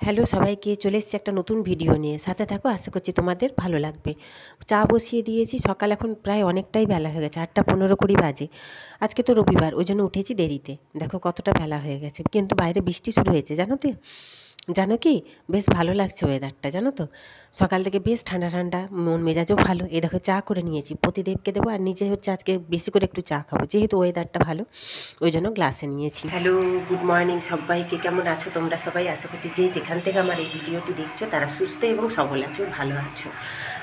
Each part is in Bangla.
হ্যালো সবাইকে, চলে এসেছি একটা নতুন ভিডিও নিয়ে। সাথে থাকো, আশা করছি তোমাদের ভালো লাগবে। চা বসিয়ে দিয়েছি, সকাল এখন প্রায় অনেকটাই বেলা হয়ে গেছে, 8:15-20 বাজে। আজকে তো রবিবার, ওই জন্য উঠেছি দেরিতে। দেখো কতটা বেলা হয়ে গেছে, কিন্তু বাইরে বৃষ্টি শুরু হয়েছে জানো তো। জানো কি, বেশ ভালো লাগছে ওয়েদারটা, জানো তো। সকাল থেকে বেশ ঠান্ডা ঠান্ডা, মন মেজাজও ভালো। এই দেখো চা করে নিয়েছি, প্রতিদেবকে দেবো, আর নিজে হচ্ছে আজকে বেশি করে একটু চা খাবো, যেহেতু ওয়েদারটা ভালো ওই জন্য গ্লাসে নিয়েছি। হ্যালো, গুড মর্নিং সবাইকে। কেমন আছো তোমরা সবাই? আশা করছি যে যেখান থেকে আমার এই ভিডিওটি দেখছো তারা সুস্থ এবং সবল আছো, ভালো আছো।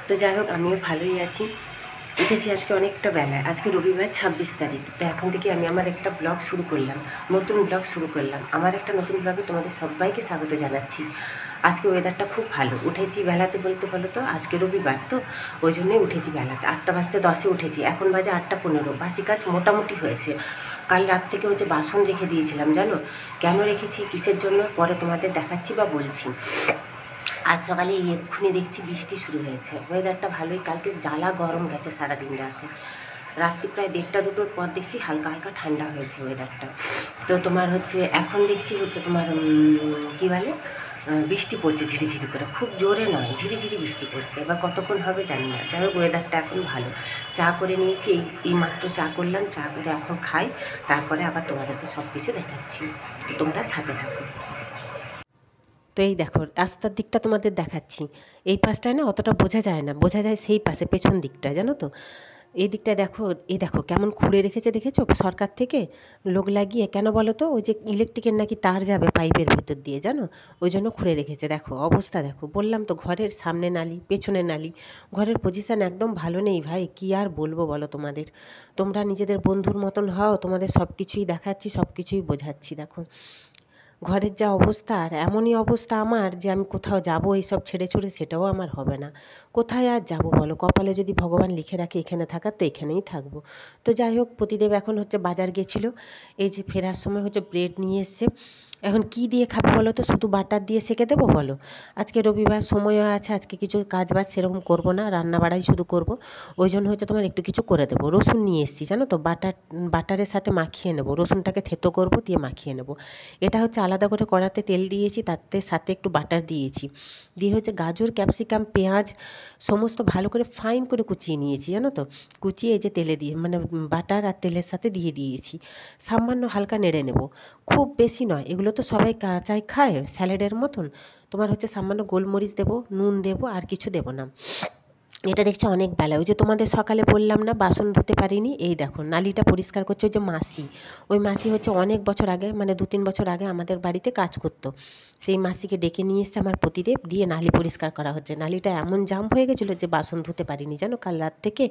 তো যাই হোক, আমিও ভালোই আছি। উঠেছি আজকে অনেকটা বেলায়, আজকে রবিবার 26 তারিখ। তো এখন থেকে আমি আমার একটা ব্লগ শুরু করলাম, নতুন ব্লগ শুরু করলাম। আমার একটা নতুন ব্লগে তোমাদের সবাইকে স্বাগত জানাচ্ছি। আজকে ওয়েদারটা খুব ভালো, উঠেছি বেলাতে বলতে বলো তো, আজকে রবিবার তো ওই জন্যই উঠেছি বেলাতে। 8:10 উঠেছি, এখন বাজে 8:15। বাসি কাজ মোটামুটি হয়েছে। কাল রাত থেকে হচ্ছে বাসন রেখে দিয়েছিলাম, জানো কেন রেখেছি, কিসের জন্য, পরে তোমাদের দেখাচ্ছি বা বলছি। আজ সকালে এক্ষুনি দেখছি বৃষ্টি শুরু হয়েছে। ওয়েদারটা ভালোই, কালকে জ্বালা গরম গেছে সারাদিন রাতে। রাত্রি প্রায় 1:30-2টোর পর দেখছি হালকা হালকা ঠান্ডা হয়েছে ওয়েদারটা। তো তোমার হচ্ছে এখন দেখছি হচ্ছে তোমার কী বলে, বৃষ্টি পড়ছে ঝিরিঝিরি করে, খুব জোরে নয়, ঝিরিঝিরি বৃষ্টি পড়ছে। এবার কতক্ষণ হবে জানি না। যাই হোক, ওয়েদারটা এখন ভালো। চা করে নিয়েছি, এই মাত্র চা করলাম। চা করে এখন খাই, তারপরে আবার তোমাদেরকে সব কিছু দেখাচ্ছি। তোমরা সাথে থাকো। তো এই দেখো, রাস্তার দিকটা তোমাদের দেখাচ্ছি। এই পাশটায় না অতটা বোঝা যায় না, বোঝা যায় সেই পাশে পেছন দিকটা, জানো তো। এই দিকটা দেখো, এই দেখো কেমন খুঁড়ে রেখেছে, দেখেছো সরকার থেকে লোক লাগিয়ে। কেন বলো তো, ওই যে ইলেকট্রিকের নাকি তার যাবে পাইপের ভেতর দিয়ে, জানো, ওই জন্য খুঁড়ে রেখেছে। দেখো অবস্থা দেখো, বললাম তো, ঘরের সামনে নালি, পেছনে নালি। ঘরের পজিশান একদম ভালো নেই ভাই, কী আর বলবো বলো তোমাদের। তোমরা নিজেদের বন্ধুর মতন হও, তোমাদের সব কিছুই দেখাচ্ছি, সব কিছুই বোঝাচ্ছি। দেখো ঘরের যা অবস্থা, আর এমনই অবস্থা আমার যে আমি কোথাও যাবো এইসব ছেড়ে ছুড়ে, সেটাও আমার হবে না। কোথায় আর যাবো বলো, কপালে যদি ভগবান লিখে রাখে এখানে থাকার, তো এখানেই থাকবো। তো যাই হোক, প্রতিদেব এখন হচ্ছে বাজার গেছিলো। এই যে ফেরার সময় হচ্ছে ব্রেড নিয়ে এসছে। এখন কি দিয়ে খাবে বলো তো, শুধু বাটার দিয়ে সেঁকে দেবো বলো? আজকে রবিবার, সময়ও আছে, আজকে কিছু কাজ বাজ সেরকম করবো না, রান্না বাড়াই শুধু করবো। ওই জন্য হচ্ছে তোমার একটু কিছু করে দেবো। রসুন নিয়ে এসেছি, জানো তো, বাটারের সাথে মাখিয়ে নেবো, রসুনটাকে থেতো করবো, দিয়ে মাখিয়ে নেবো। এটা হচ্ছে আলাদা করে কড়াতে তেল দিয়েছি, তাতে সাথে একটু বাটার দিয়েছি। দিয়ে হচ্ছে গাজর, ক্যাপসিকাম, পেঁয়াজ সমস্ত ভালো করে ফাইন করে কুচিয়ে নিয়েছি, জানো তো। কুচিয়ে এই যে তেলে দিয়ে, মানে বাটার আর তেলের সাথে দিয়ে দিয়েছি। সামান্য হালকা নেড়ে নেব, খুব বেশি নয়, এগুলো তো সবাই কাঁচাই খায় স্যালাডের মতন। তোমার হচ্ছে সামান্য গোলমরিচ দেবো, নুন দেবো, আর কিছু দেবো না। এটা দেখছো অনেক বেলা, ওই যে তোমাদের সকালে বললাম না বাসন ধুতে পারিনি, এই দেখো নালিটা পরিষ্কার করছে ওই যে মাসি। ওই মাসি হচ্ছে অনেক বছর আগে, মানে 2-3 বছর আগে আমাদের বাড়িতে কাজ করতো। সেই মাসিকে ডেকে নিয়ে এসছে আমার প্রতিদেব, দিয়ে নালি পরিষ্কার করা হচ্ছে। নালিটা এমন জাম হয়ে গেছিলো যে বাসন ধুতে পারিনি, জানো, কাল রাত থেকে।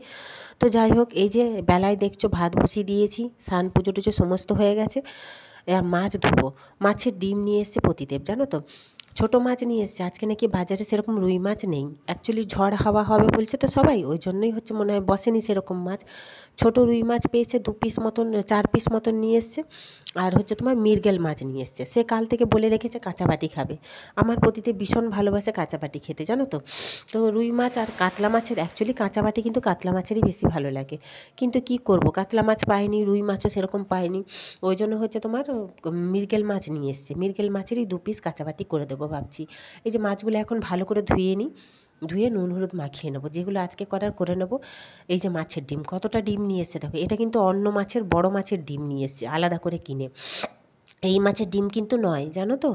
তো যাই হোক, এই যে বেলায় দেখছো ভাত বসিয়ে দিয়েছি, স্নান পুজো টুজো সমস্ত হয়ে গেছে। আর মাছ ধোবো। মাছের ডিম নিয়ে এসছে প্রতিদেব, জানো তো। ছোটো মাছ নিয়ে এসছে, আজকে নাকি বাজারে সেরকম রুই মাছ নেই। অ্যাকচুয়ালি ঝড় হাওয়া হবে বলছে তো সবাই, ওই জন্যই হচ্ছে মনে হয় বসেনি সেরকম মাছ। ছোটো রুই মাছ পেয়েছে 2 পিস মতন, 4 পিস মতন নিয়ে এসছে। আর হচ্ছে তোমার মৃগেল মাছ নিয়ে এসছে, সে কাল থেকে বলে রেখেছে কাঁচা বাটি খাবে। আমার প্রতিদেব ভীষণ ভালোবাসে কাঁচা বাটি খেতে, জানো তো। তো রুই মাছ আর কাতলা মাছের, অ্যাকচুয়ালি কাঁচা বাটি কিন্তু কাতলা মাছেরই বেশি ভালো লাগে। কিন্তু কি করব, কাতলা মাছ পাইনি, রুই মাছও সেরকম পাইনি। ওই জন্য হচ্ছে তোমার মৃগেল মাছ নিয়ে এসছে। মৃগেল মাছেরই 2 পিস কাঁচাবাটি করে দেবো ভাবছি। এই যে মাছগুলো এখন ভালো করে ধুয়ে নিই, ধুয়ে নুন হলুদ মাখিয়ে নেবো, যেগুলো আজকে করার করে নেবো। এই যে মাছের ডিম, কতটা ডিম নিয়ে এসছে দেখো, এটা কিন্তু অন্য মাছের, বড় মাছের ডিম নিয়ে এসছে আলাদা করে কিনে। এই মাছের ডিম কিন্তু নয়, জানো তো।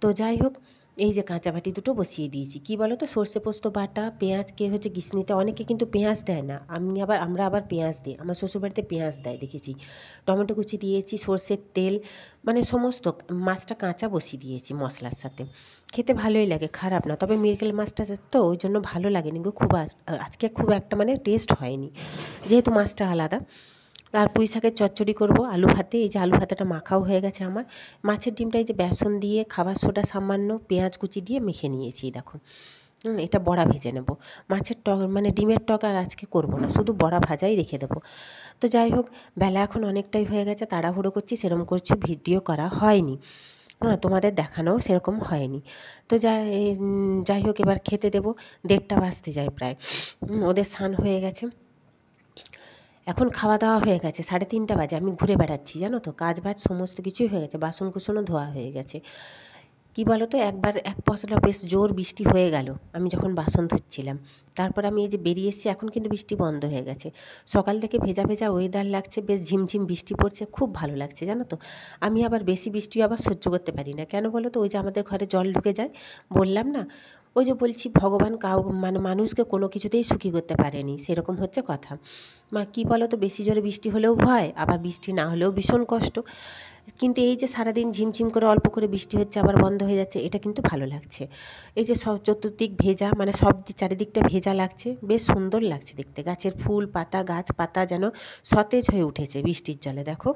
তো যাই হোক, এই যে কাঁচা বাটি দুটো বসিয়ে দিয়েছি। কী বলো তো, সর্ষে পোস্ত বাটা, পেঁয়াজ, কে হচ্ছে ঘিসনিতে, অনেকে কিন্তু পেঁয়াজ দেয় না, আমরা আবার পেঁয়াজ দিই। আমার শ্বশুরবাড়িতে পেঁয়াজ দেয় দেখেছি। টমেটো কুচি দিয়েছি, সর্ষের তেল, মানে সমস্ত। মাছটা কাঁচা বসিয়ে দিয়েছি মশলার সাথে। খেতে ভালোই লাগে, খারাপ না। তবে মৃগেল মাছটা তো ওই জন্য ভালো লাগেনি গো, আজকে খুব একটা মানে টেস্ট হয়নি, যেহেতু মাছটা আলাদা। আর পুঁই শাকের চচ্চড়ি করবো আলু ভাতে। এই যে আলু ভাতেটা মাখাও হয়ে গেছে আমার। মাছের ডিমটা এই যে বেসন দিয়ে, খাবার সোডা সামান্য, পেঁয়াজ কুচি দিয়ে মেখে নিয়েছি দেখো। এটা বড়া ভেজে নেব। মাছের টক মানে ডিমের টক আর আজকে করব না, শুধু বড়া ভাজাই রেখে দেবো। তো যাই হোক, বেলা এখন অনেকটাই হয়ে গেছে, তাড়াহুড়ো করছি, সেরকম করছি ভিডিও করা হয়নি। হ্যাঁ, তোমাদের দেখানোও সেরকম হয়নি। তো যাই হোক, এবার খেতে দেবো। 1:30 বাজতে যায় প্রায়। ওদের স্নান হয়ে গেছে, এখন খাওয়া দাওয়া হয়ে গেছে, 3:30 বাজে। আমি ঘুরে বেড়াচ্ছি, জানো তো, কাজ বাজ সমস্ত কিছুই হয়ে গেছে, বাসন কুসনও ধোয়া হয়ে গেছে। কি বলো তো, একবার এক পশলা বেশ জোর বৃষ্টি হয়ে গেল আমি যখন বাসন ধুচ্ছিলাম। তারপর আমি এই যে বেরিয়ে এসেছি, এখন কিন্তু বৃষ্টি বন্ধ হয়ে গেছে। সকাল থেকে ভেজা ভেজা ওয়েদার লাগছে, বেশ ঝিমঝিম বৃষ্টি পড়ছে, খুব ভালো লাগছে জানো তো। আমি আবার বেশি বৃষ্টি আবার সহ্য করতে পারি না, কেন বলো তো, ওই যে আমাদের ঘরে জল ঢুকে যায়, বললাম না। ওই যে বলছি, ভগবান মানে মানুষকে কোনো কিছুতেই সুখী করতে পারেনি, সেরকম হচ্ছে কথা। কী বলো তো, বেশি জোরে বৃষ্টি হলেও ভয়, আবার বৃষ্টি না হলেও ভীষণ কষ্ট। কিন্তু এই যে সারাদিন ঝিমঝিম করে অল্প করে বৃষ্টি হচ্ছে আবার বন্ধ হয়ে যাচ্ছে, এটা কিন্তু ভালো লাগছে। এই যে সব চতুর্দিক ভেজা, মানে সব চারিদিকটা ভেজা লাগছে, বেশ সুন্দর লাগছে দেখতে। গাছের ফুল পাতা, গাছ পাতা যেন সতেজ হয়ে উঠেছে বৃষ্টির জলে, দেখো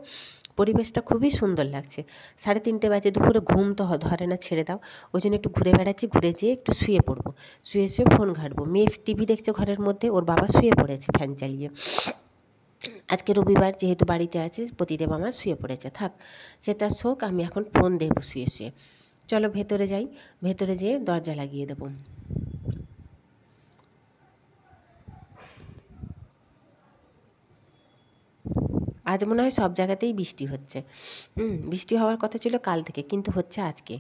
পরিবেশটা খুবই সুন্দর লাগছে। 3:30 বাজে, দুপুরে ঘুম তো ধরে না, ছেড়ে দাও। ওই জন্য একটু ঘুরে বেড়াচ্ছি, ঘুরে যেয়ে একটু শুয়ে পড়বো, শুয়ে শুয়ে ফোন ঘাঁটবো। মেয়ে টিভি দেখছে ঘরের মধ্যে, ওর বাবা শুয়ে পড়েছে ফ্যান চালিয়ে। আজকে রবিবার যেহেতু বাড়িতে আছে, প্রতিদেব আমার শুয়ে পড়েছে, থাক সে তার শোক, আমি এখন ফোন দেবো শুয়ে শুয়ে। চলো ভেতরে যাই, ভেতরে যেয়ে দরজা লাগিয়ে দেবো। আজ মনে হয় সব জায়গাতেই বৃষ্টি হচ্ছে। বৃষ্টি হওয়ার কথা ছিল কাল থেকে, কিন্তু হচ্ছে আজকে।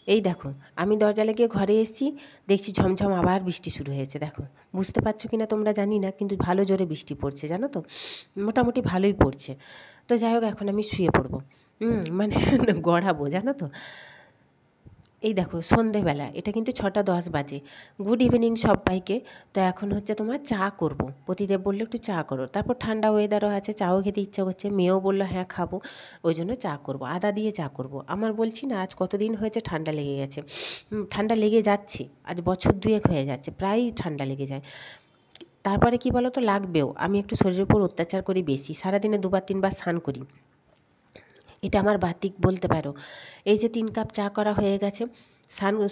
এই দেখো, আমি দরজা লাগিয়ে ঘরে এসেছি, দেখছি ঝমঝম আবার বৃষ্টি শুরু হয়েছে। দেখো, বুঝতে পারছো কি না তোমরা জানি না, কিন্তু ভালো জোরে বৃষ্টি পড়ছে জানো তো, মোটামুটি ভালোই পড়ছে। তো যাই হোক, এখন আমি শুয়ে পড়বো, মানে গড়াবো জানো তো। এই দেখো সন্ধেবেলা, এটা কিন্তু 6:10 বাজে। গুড ইভিনিং সবাইকে। তো এখন হচ্ছে তোমার চা করব। প্রতিদেব বললো একটু চা করো, তারপর ঠান্ডা ওয়েদারও আছে, চাও খেতে ইচ্ছা করছে, মেয়েও বললো হ্যাঁ খাবো, ওই জন্য চা করব, আদা দিয়ে চা করব। আমার বলছি না, আজ কতদিন হয়েছে ঠান্ডা লেগে গেছে, ঠান্ডা লেগে যাচ্ছে, আজ বছর 2 হয়ে যাচ্ছে, প্রায়ই ঠান্ডা লেগে যায়। তারপরে কি বলো তো, লাগবেও, আমি একটু শরীরের উপর অত্যাচার করি বেশি, সারাদিনে 2-3 বার স্নান করি, এটা আমার বাতিক বলতে পারো। এই যে 3 কাপ চা করা হয়ে গেছে,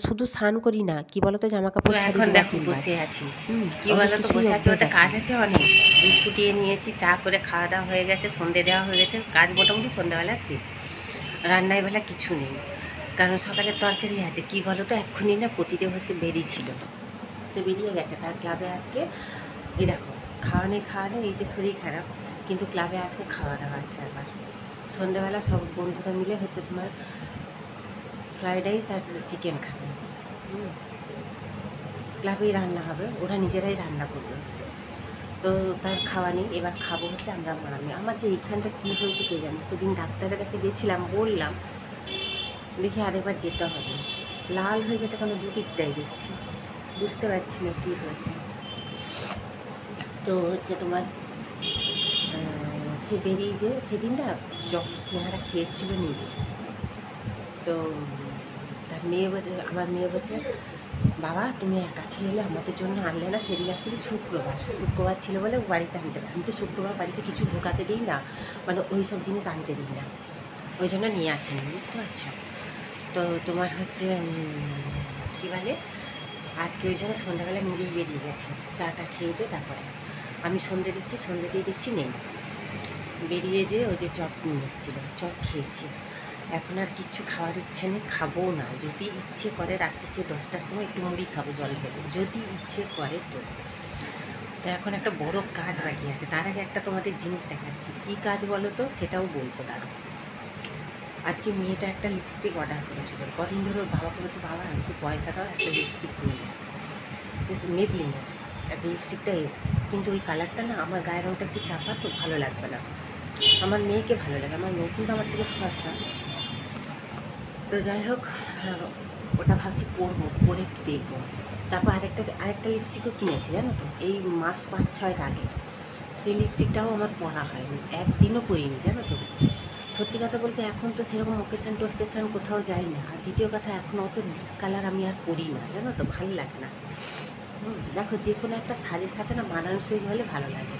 শুধু স্নান করি না, কি বলতো, জামা কাপড় ছাড়ি এখন দেখো 2-3 বার। বসে আছি, কি বলতো বসে আছি, ওটা কাজ আছে অনেক, দুধ ফুটিয়ে নিয়েছি, চা করে খাওয়া দাওয়া হয়ে গেছে, সন্ধে দেওয়া হয়ে গেছে, কাজ মোটামুটি সন্ধ্যাবেলা শেষ। রান্নায় বেলা কিছু নেই, কারণ সকালের তরকারি আছে। কি বলো তো, এক্ষুনি না প্রতিদেব হচ্ছে বেরিয়েছিল, সে বেরিয়ে গেছে তার ক্লাবে আজকে। এই দেখো, খাওয়া নেই, এই যে শরীর খারাপ, কিন্তু ক্লাবে আজকে খাওয়া দাওয়া আছে। আবার সন্ধ্যাবেলা সব বন্ধুরা মিলে হচ্ছে তোমার ফ্রাইড রাইস আর চিকেন খাবে। ক্লাবেই রান্না হবে, ওরা নিজেরাই রান্না করবে। তো তার খাওয়া নেই, এবার খাবো হচ্ছে আমরা মামি। আমার যে এইখানটা কী হয়েছে কে জানে, সেদিন ডাক্তারের কাছে গেছিলাম, বললাম দেখি আরেকবার যেতে হবে। লাল হয়ে গেছে, কারণ দুদিকটাই দেখছি, বুঝতে পারছি না কী হয়েছে। তো হচ্ছে তোমার সে বেরিয়ে যে সেদিন না সিঙ্গারা খেয়ে এসেছিল নিজে। তো তার মেয়ে বলছে, আমার মেয়ে বলছে, বাবা তুমি একা খেয়ে এলে, আমাদের জন্য আনলে না। সেদিন অ্যাকচুয়ালি শুক্রবার ছিল বলে বাড়িতে আনতে, আমি তো শুক্রবার বাড়িতে কিছু ঢোকাতে দিই না, মানে ওই সব জিনিস আনতে দিই না, ওই জন্য নিয়ে আসেনি, বুঝতে পারছো। তো তোমার হচ্ছে কী বলে, আজকে ওই জন্য সন্ধ্যাবেলা নিজেই বেরিয়ে গেছে, চাটা খেয়ে দিয়ে। তারপরে আমি সন্ধে দিচ্ছি, সন্ধে দিয়ে দেখছি নেই, বেরিয়ে যেয়ে ওই যে চপ নিয়ে এসেছিলো, চপ খেয়েছি। এখন আর কিচ্ছু খাওয়ার ইচ্ছে নেই, খাবো না। যদি ইচ্ছে করে রাত্রি সে 10টার সময় একটু মুড়ি খাবো জল খেতে, যদি ইচ্ছে করে তো। তো এখন একটা বড় কাজ বাকি আছে, তার আগে একটা তোমাদের জিনিস দেখাচ্ছি। কী কাজ বলো তো, সেটাও বলবো তার। আজকে মেয়েটা একটা লিপস্টিক অর্ডার করেছিল, কদিন ধরে ওর বাবা বলেছে, বাবা একটু পয়সা দাও, একটা লিপস্টিক কিনে দেয়। মেবলিনের একটা লিপস্টিকটা এসছে, কিন্তু ওই কালারটা না আমার গায়ের রঙটা একটু চাপা, তো ভালো লাগবে না। আমার মেয়েকে ভালো লাগে, আমার মেয়ে কিন্তু আমার থেকে ফর্সা। তো যাই হোক, ওটা ভাবছি পরবো, পরে একটু দেখবো। তারপর আরেকটা লিপস্টিকও কিনেছি জানো তো, এই মাস 5-6 আগে। সেই লিপস্টিকটাও আমার পরা হয়নি, একদিনও পরিনি জানো তো। সত্যি কথা বলতে এখন তো সেরকম ওকেশান টোকেশান কোথাও যাই না। আর দ্বিতীয় কথা, এখন অত ডিপ কালার আমি আর পরি না জানো তো, ভালো লাগে না। দেখো, যে কোনো একটা সাজের সাথে না মানানসই হলে ভালো লাগে।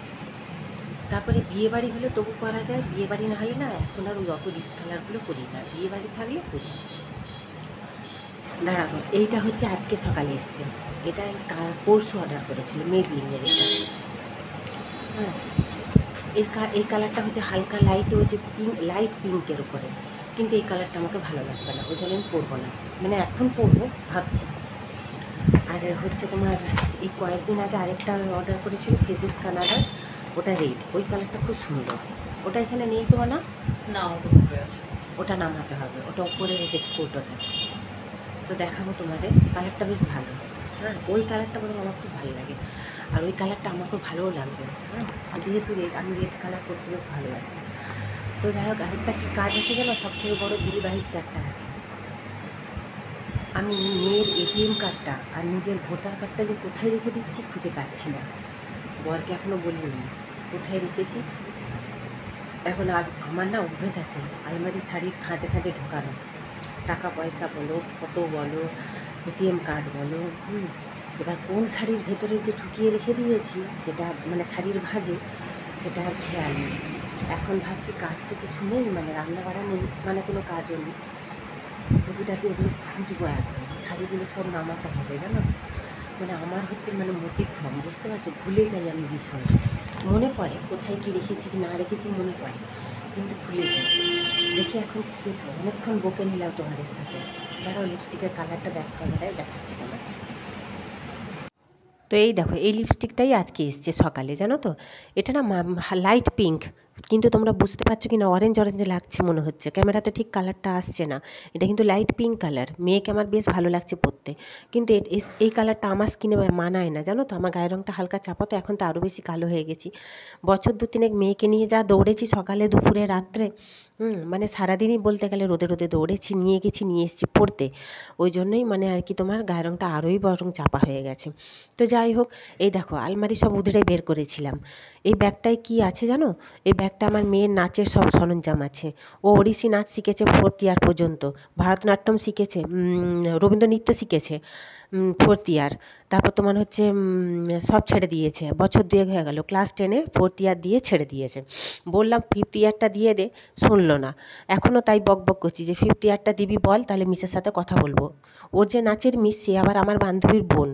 তারপরে বিয়েবাড়ি হলে তবু করা যায়, বিয়েবাড়ি না হলে না এখন আর ওই অত ডিপ কালারগুলো করি না, বিয়েবাড়ি থাকলে করি। দাঁড়াবো, এইটা হচ্ছে আজকে সকালে এসছে, এটা পরশু অর্ডার করেছিল, মেবলিনের এটা। হ্যাঁ, এই কালারটা হচ্ছে হালকা লাইট, হচ্ছে লাইট পিঙ্কের উপরে, কিন্তু এই কালারটা আমাকে ভালো লাগবে না, ওই জন্য আমি পরবো না, মানে এখন পরবো ভাবছি। আর হচ্ছে তোমার এই কয়েকদিন আগে আরেকটা অর্ডার করেছিল, ফেসেস কানাডার, ওটা রেড, ওই কালারটা খুব সুন্দর, ওটা এখানে নেই তো না? না ওটা উপরে আছে। ওটা নামাতে হবে, ওটা উপরে রেখেছি কৌটোতে। তো দেখাবো তোমাদের, কালারটা বেশ ভালো। হ্যাঁ, ওই কালারটা বরং আমার খুব ভালো লাগে, আর ওই কালারটা আমাকেও ভালোও লাগবে। হ্যাঁ, যেহেতু আমি রেড কালার করতে বেশ ভালোবাসি। তো যাই হোক, আরেকটা কী কাজ আছে যেন, সবথেকে বড় গুরু দায়িত্ব একটা আছে। আমি মেয়ের এটিএম কার্ডটা আর নিজের ভোটার কার্ডটা যে কোথায় রেখে দিচ্ছি খুঁজে পাচ্ছি না। বরকে এখনও বলিনি কোথায় রেখেছি। এখন আর আমার না অভ্যেস আছে আলমারি শাড়ির খাঁজে খাঁজে ঢোকানো, টাকা পয়সা বলো, ফটো বলো, এটিএম কার্ড বলো। এবার কোন শাড়ির ভেতরে যে ঢুকিয়ে রেখে দিয়েছি সেটা মানে শাড়ির ভাঁজে, সেটা আর খেয়াল নেই। এখন ভাবছি কাজ তো কিছু নেই, মানে রান্না বাড়া নেই, মানে কোনো কাজও নেই। টুকিটাকি ওগুলো খুঁজবো, এখন শাড়িগুলো সব নামাতে হবে জানো। মানে আমার হচ্ছে মানে মোটিভ্রম, বুঝতে পারছো, ভুলে যাই আমি বিষয়। মনে পড়ে কোথায় কী রেখেছি কি না রেখেছি মনে পড়ে, কিন্তু ভুলে যাই। দেখি এখন খুঁজবো, অনেকক্ষণ বকে নিলাম তোমাদের সাথে। যারাও লিপস্টিকের কালারটা দেখাচ্ছি তোমার। তো এই দেখো, এই লিপস্টিকটাই আজকে এসছে সকালে, জানো তো। এটা না লাইট পিঙ্ক, কিন্তু তোমরা বুঝতে পারছো কি না, অরেঞ্জ অরেঞ্জ লাগছে মনে হচ্ছে, ক্যামেরাতে ঠিক কালারটা আসছে না। এটা কিন্তু লাইট পিঙ্ক কালার, মেয়েকে আমার বেশ ভালো লাগছে পরতে, কিন্তু এই কালারটা আমার স্কিনে মানায় না, জানো তো। আমার গায়ের রঙটা হালকা চাপা, তো এখন তো আরও বেশি কালো হয়ে গেছি। বছর 2-3 মেয়েকে নিয়ে যা দৌড়েছি, সকালে দুপুরে রাত্রে, মানে সারাদিনই বলতে গেলে রোদে রোদে দৌড়েছি, নিয়ে এসেছি পড়তে। ওই জন্যই মানে আর কি তোমার গায়ের রঙটা আরোই বরং চাপা হয়ে গেছে। তো যাই হোক, এই দেখো আলমারি সব উধড়ে বের করেছিলাম। এই ব্যাগটায় কি আছে জানো, এই ব্যাগটা আমার মেয়ের নাচের সব সরঞ্জাম আছে। ও ওড়িশি নাচ শিখেছে 4th ইয়ার পর্যন্ত, ভারতনাট্যম শিখেছে, রবীন্দ্রনৃত্য শিখেছে 4th ইয়ার। তারপর তোমার হচ্ছে সব ছেড়ে দিয়েছে, বছর 2 হয়ে গেল, ক্লাস 10-এ 4th ইয়ার দিয়ে ছেড়ে দিয়েছে। বললাম 5th ইয়ারটা দিয়ে দে, শুনলো না। এখনও তাই বক বক করছি যে 5th ইয়ারটা দিবি বল, তাহলে মিসের সাথে কথা বলবো। ওর যে নাচের মিস, সে আবার আমার বান্ধবীর বোন।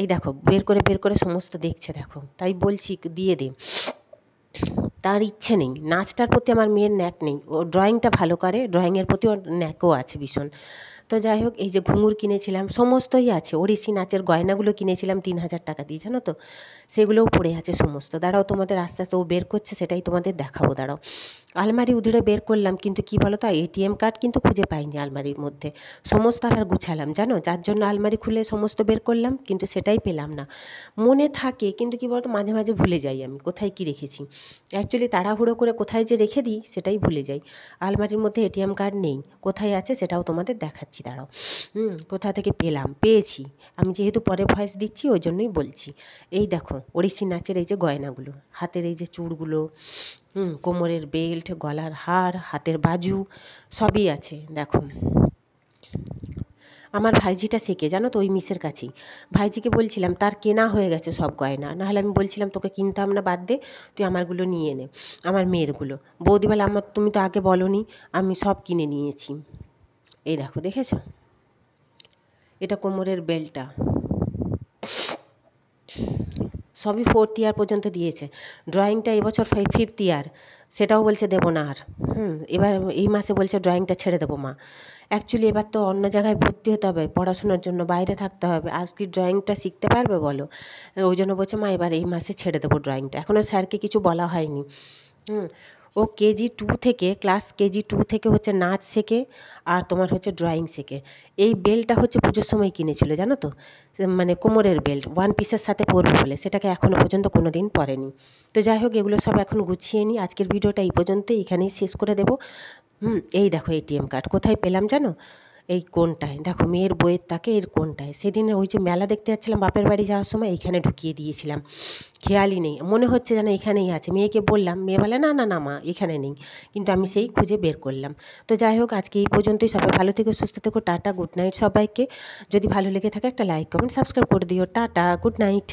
এই দেখো বের করে সমস্ত দেখছে, দেখো, তাই বলছি দিয়ে দে। তার ইচ্ছে নেই, নাচটার প্রতি আমার মেয়ের ন্যাক নেই। ও ড্রয়িংটা ভালো করে, ড্রয়িংয়ের প্রতি ওর ন্যাকও আছে ভীষণ। তো যাই হোক, এই যে ঘুঙুর কিনেছিলাম, সমস্তই আছে। ওড়িশি নাচের গয়নাগুলো কিনেছিলাম 3000 টাকা দিয়ে, জানো তো। সেগুলোও পড়ে আছে সমস্ত। দাঁড়াও তোমাদের আস্তে আস্তে ও বের করছে, সেটাই তোমাদের দেখাবো, দাঁড়াও। আলমারি উধড়ে বের করলাম, কিন্তু কি বলো তো, এটিএম কার্ড কিন্তু খুঁজে পাইনি আলমারির মধ্যে। সমস্ত আবার গুছালাম, জানো, যার জন্য আলমারি খুলে সমস্ত বের করলাম, কিন্তু সেটাই পেলাম না। মনে থাকে, কিন্তু কি বলতো, মাঝে মাঝে ভুলে যাই আমি কোথায় কি রেখেছি। অ্যাকচুয়ালি তাড়াহুড়ো করে কোথায় যে রেখে দিই সেটাই ভুলে যাই। আলমারির মধ্যে এটিএম কার্ড নেই, কোথায় আছে সেটাও তোমাদের দেখাচ্ছি, দাঁড়াও। কোথা থেকে পেয়েছি। আমি যেহেতু পরে ভয়েস দিচ্ছি ওই জন্যই বলছি। এই দেখো ওড়িশি নাচের এই যে গয়নাগুলো, হাতের এই যে চূড়গুলো, কোমরের বেল্ট, গলার হার, হাতের বাজু, সবই আছে, দেখো। আমার ভাইঝিটা শেখে, জানো তো, ওই মিসের কাছেই। ভাইঝিকে বলছিলাম, তার কেনা হয়ে গেছে সব গয়না, নাহলে আমি বলছিলাম তোকে কিনতাম না, বাদ দে, তুই আমারগুলো নিয়ে নে, আমার মেয়েরগুলো। বৌদি বলে, তুমি তো আগে বলোনি, আমি সব কিনে নিয়েছি। এই দেখো, দেখেছো, এটা কোমরের বেল্টটা, সবই 4th ইয়ার পর্যন্ত দিয়েছে। ড্রয়িংটা এবছর 5th ইয়ার, সেটাও বলছে দেবো না আর। এবার এই মাসে বলছে ড্রয়িংটা ছেড়ে দেবো মা। অ্যাকচুয়ালি এবার তো অন্য জায়গায় ভর্তি হতে হবে পড়াশোনার জন্য, বাইরে থাকতে হবে, আর কি ড্রয়িংটা শিখতে পারবে বলো। ওই জন্য বলছে মা এবার এই মাসে ছেড়ে দেবো ড্রয়িংটা। এখনও স্যারকে কিছু বলা হয়নি। ও ক্লাস কেজি 2 থেকে হচ্ছে নাচ শেখে, আর তোমার হচ্ছে ড্রয়িং শেখে। এই বেল্টটা হচ্ছে পুজোর সময় কিনেছিল, জানো তো, মানে কোমরের বেল্ট 1 পিসের সাথে পরবে বলে, সেটাকে এখনও পর্যন্ত কোনো দিন পরেনি। তো যাই হোক, এগুলো সব এখন গুছিয়ে নিই। আজকের ভিডিওটা এই পর্যন্তই, এখানেই শেষ করে দেবো। এই দেখো এটিএম কার্ড কোথায় পেলাম জানো, এই কোণটায় দেখো, মেয়ের বইয়ের তাকে এর কোণটায়। সেদিন ওই যে মেলা দেখতে যাচ্ছিলাম বাপের বাড়ি যাওয়ার সময়, এইখানে ঢুকিয়ে দিয়েছিলাম, খেয়ালই নেই, মনে হচ্ছে যেন এখানেই আছে। মেয়েকে বললাম, মেয়ে বলে না না না মা এখানে নেই, কিন্তু আমি সেই খুঁজে বের করলাম। তো যাই হোক, আজকে এই পর্যন্তই। সবাই ভালো থেকো, সুস্থ থেকো, টাটা, গুড নাইট সবাইকে। যদি ভালো লেগে থাকে একটা লাইক কমেন্ট সাবস্ক্রাইব করে দিও। Tata, good night.